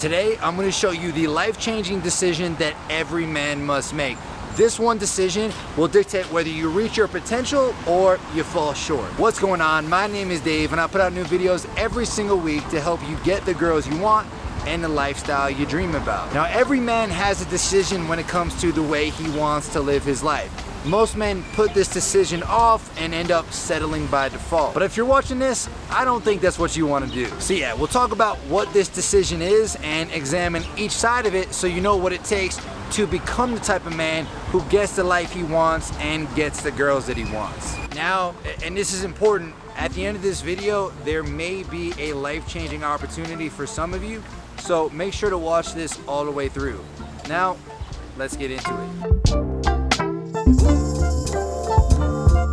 Today, I'm going to show you the life-changing decision that every man must make. This one decision will dictate whether you reach your potential or you fall short. What's going on? My name is Dave and I put out new videos every single week to help you get the girls you want and the lifestyle you dream about. Now, every man has a decision when it comes to the way he wants to live his life. Most men put this decision off and end up settling by default. But if you're watching this, I don't think that's what you want to do. So yeah, we'll talk about what this decision is and examine each side of it so you know what it takes to become the type of man who gets the life he wants and gets the girls that he wants. Now, and this is important, at the end of this video, there may be a life-changing opportunity for some of you, so make sure to watch this all the way through. Now, let's get into it.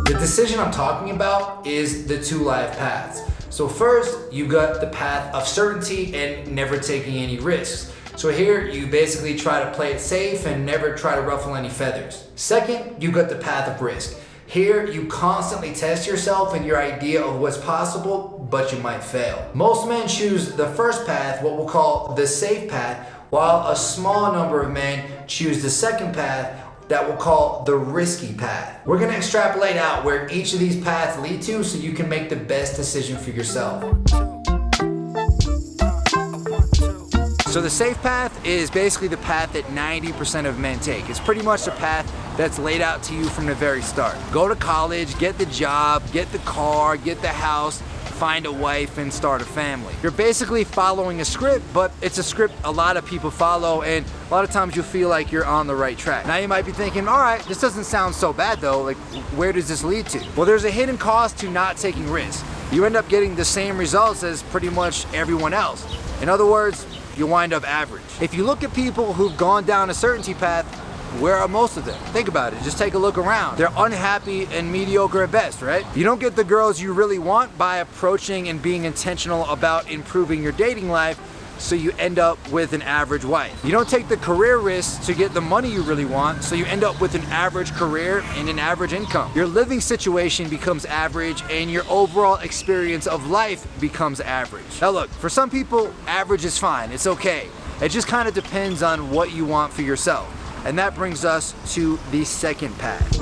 The decision I'm talking about is the two life paths. So first, you got the path of certainty and never taking any risks. So here, you basically try to play it safe and never try to ruffle any feathers. Second, you got the path of risk. Here, you constantly test yourself and your idea of what's possible, but you might fail. Most men choose the first path, what we'll call the safe path, while a small number of men choose the second path, that we'll call the risky path. We're gonna extrapolate out where each of these paths lead to so you can make the best decision for yourself. So the safe path is basically the path that 90% of men take. It's pretty much the path that's laid out to you from the very start. Go to college, get the job, get the car, get the house, find a wife and start a family. You're basically following a script, but it's a script a lot of people follow, and a lot of times you'll feel like you're on the right track. Now you might be thinking, all right, this doesn't sound so bad though, like where does this lead to? Well, there's a hidden cost to not taking risks. You end up getting the same results as pretty much everyone else. In other words, you wind up average. If you look at people who've gone down a certainty path, where are most of them? Think about it, just take a look around. They're unhappy and mediocre at best, right? You don't get the girls you really want by approaching and being intentional about improving your dating life, so you end up with an average wife. You don't take the career risks to get the money you really want, so you end up with an average career and an average income. Your living situation becomes average and your overall experience of life becomes average. Now look, for some people, average is fine, it's okay. It just kind of depends on what you want for yourself. And that brings us to the second path.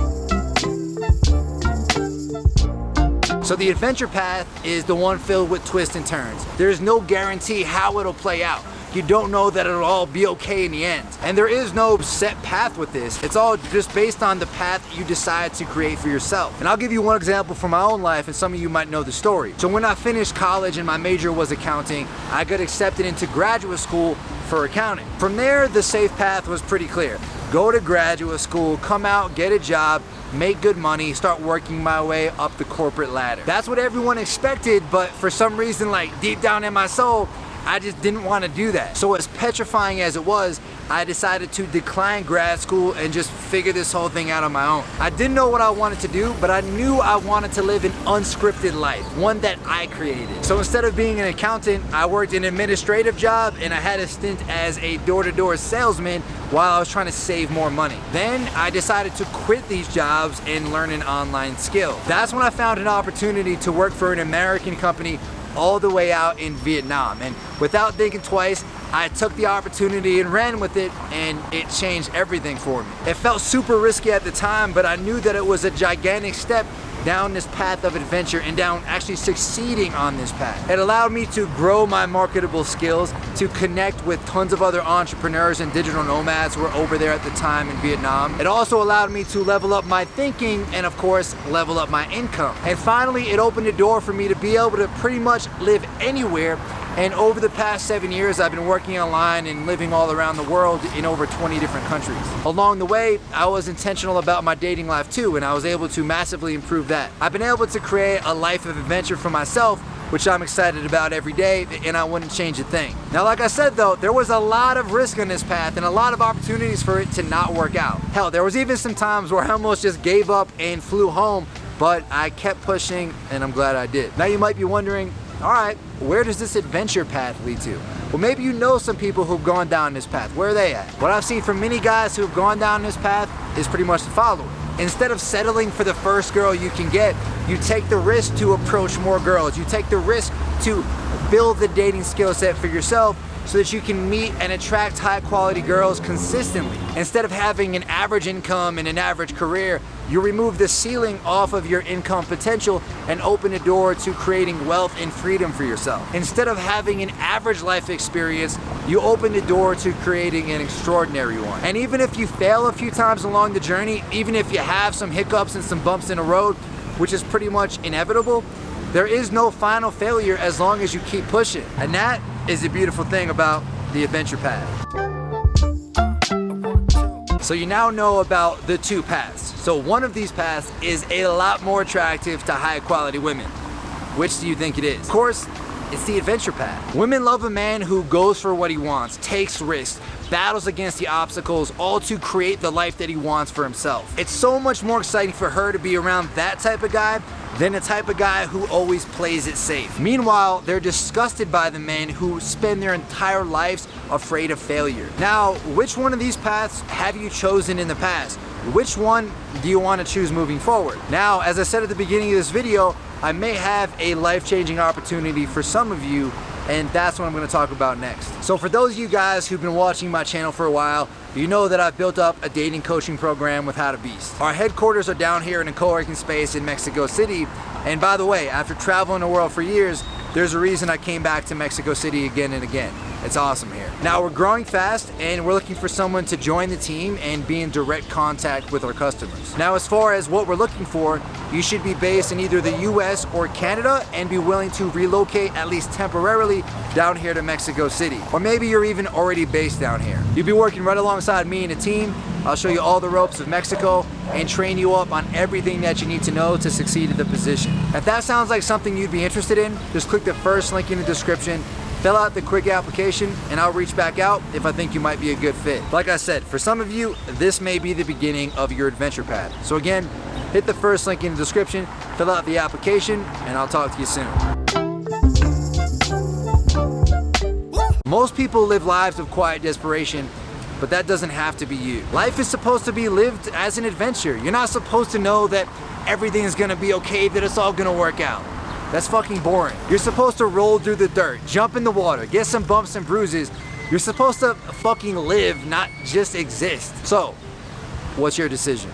So the adventure path is the one filled with twists and turns. There's no guarantee how it'll play out. You don't know that it'll all be okay in the end. And there is no set path with this. It's all just based on the path you decide to create for yourself. And I'll give you one example from my own life, and some of you might know the story. So when I finished college and my major was accounting, I got accepted into graduate school for accounting. From there, the safe path was pretty clear. Go to graduate school, come out, get a job, make good money, start working my way up the corporate ladder. That's what everyone expected, but for some reason, like deep down in my soul, I just didn't want to do that. So as petrifying as it was, I decided to decline grad school and just figure this whole thing out on my own. I didn't know what I wanted to do, but I knew I wanted to live an unscripted life, one that I created. So instead of being an accountant, I worked an administrative job and I had a stint as a door-to-door salesman while I was trying to save more money. Then I decided to quit these jobs and learn an online skill. That's when I found an opportunity to work for an American company all the way out in Vietnam. And without thinking twice, I took the opportunity and ran with it, and it changed everything for me. It felt super risky at the time, but I knew that it was a gigantic step down this path of adventure and down actually succeeding on this path. It allowed me to grow my marketable skills, to connect with tons of other entrepreneurs and digital nomads who were over there at the time in Vietnam. It also allowed me to level up my thinking and of course, level up my income. And finally, it opened the door for me to be able to pretty much live anywhere. And over the past 7 years, I've been working online and living all around the world in over 20 different countries. Along the way, I was intentional about my dating life too, and I was able to massively improve that. I've been able to create a life of adventure for myself, which I'm excited about every day, and I wouldn't change a thing. Now, like I said though, there was a lot of risk on this path and a lot of opportunities for it to not work out. Hell, there was even some times where I almost just gave up and flew home, but I kept pushing, and I'm glad I did. Now you might be wondering, all right, where does this adventure path lead to? Well, maybe you know some people who've gone down this path. Where are they at? What I've seen from many guys who've gone down this path is pretty much the following. Instead of settling for the first girl you can get, you take the risk to approach more girls. You take the risk to build the dating skill set for yourself, so that you can meet and attract high quality girls consistently. Instead of having an average income and an average career, you remove the ceiling off of your income potential and open the door to creating wealth and freedom for yourself. Instead of having an average life experience, you open the door to creating an extraordinary one. And even if you fail a few times along the journey, even if you have some hiccups and some bumps in the road, which is pretty much inevitable, there is no final failure as long as you keep pushing. And that is the beautiful thing about the adventure path. So you now know about the two paths. So one of these paths is a lot more attractive to high quality women. Which do you think it is? Of course, it's the adventure path. Women love a man who goes for what he wants, takes risks, battles against the obstacles, all to create the life that he wants for himself. It's so much more exciting for her to be around that type of guy than the type of guy who always plays it safe. Meanwhile, they're disgusted by the men who spend their entire lives afraid of failure. Now, which one of these paths have you chosen in the past? Which one do you want to choose moving forward? Now, as I said at the beginning of this video, I may have a life-changing opportunity for some of you, and that's what I'm going to talk about next. So for those of you guys who've been watching my channel for a while, you know that I've built up a dating coaching program with How to Beast. Our headquarters are down here in a co-working space in Mexico City, and by the way, after traveling the world for years, there's a reason I came back to Mexico City again and again. It's awesome here. Now we're growing fast and we're looking for someone to join the team and be in direct contact with our customers. Now as far as what we're looking for, you should be based in either the US or Canada and be willing to relocate at least temporarily down here to Mexico City. Or maybe you're even already based down here. You'll be working right alongside me and the team. I'll show you all the ropes of Mexico and train you up on everything that you need to know to succeed in the position. If that sounds like something you'd be interested in, just click the first link in the description, fill out the quick application, and I'll reach back out if I think you might be a good fit. Like I said, for some of you, this may be the beginning of your adventure path. So again, hit the first link in the description, fill out the application, and I'll talk to you soon. Most people live lives of quiet desperation, but that doesn't have to be you. Life is supposed to be lived as an adventure. You're not supposed to know that everything's gonna be okay, that it's all gonna work out. That's fucking boring. You're supposed to roll through the dirt, jump in the water, get some bumps and bruises. You're supposed to fucking live, not just exist. So, what's your decision?